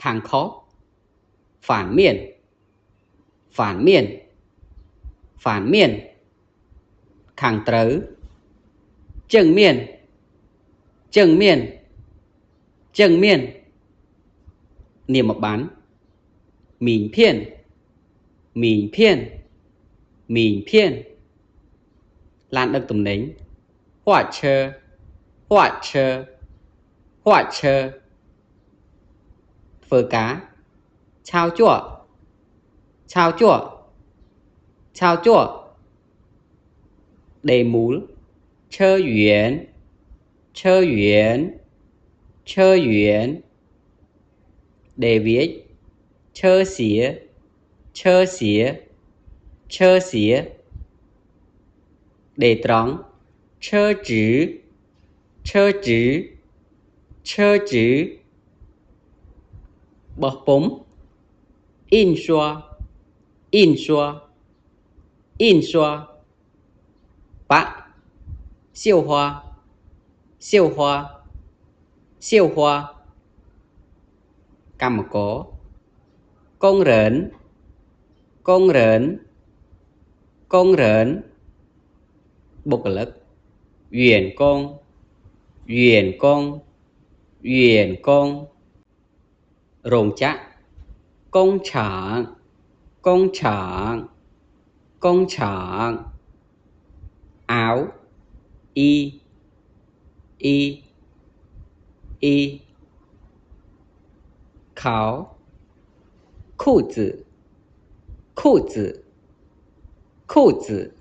khang khó phản miền phản miền phản miền khang trớ正面正面正面 niệm một bán mìn phiên mìn phiên mìn phiên lan đăng tùm nến họa chơ họa chơ họa chơ phở cá chao chua chao chua chao chua đề múl chơ yuán chơ yuán chơ yuán đề viết chơ xía chơ xía chơ xía đề trống chơ chữ chơ chữ chơ chữ bọc bóng in xoa in xoa in xoa bạ siêu hoa siêu hoa siêu hoa cầm một cổ công rỡn công rỡn công rỡn bục lực viên công viên công viên công rồng chắc công trạng công trạng công trạng áo y y y khảo 裤子裤子裤子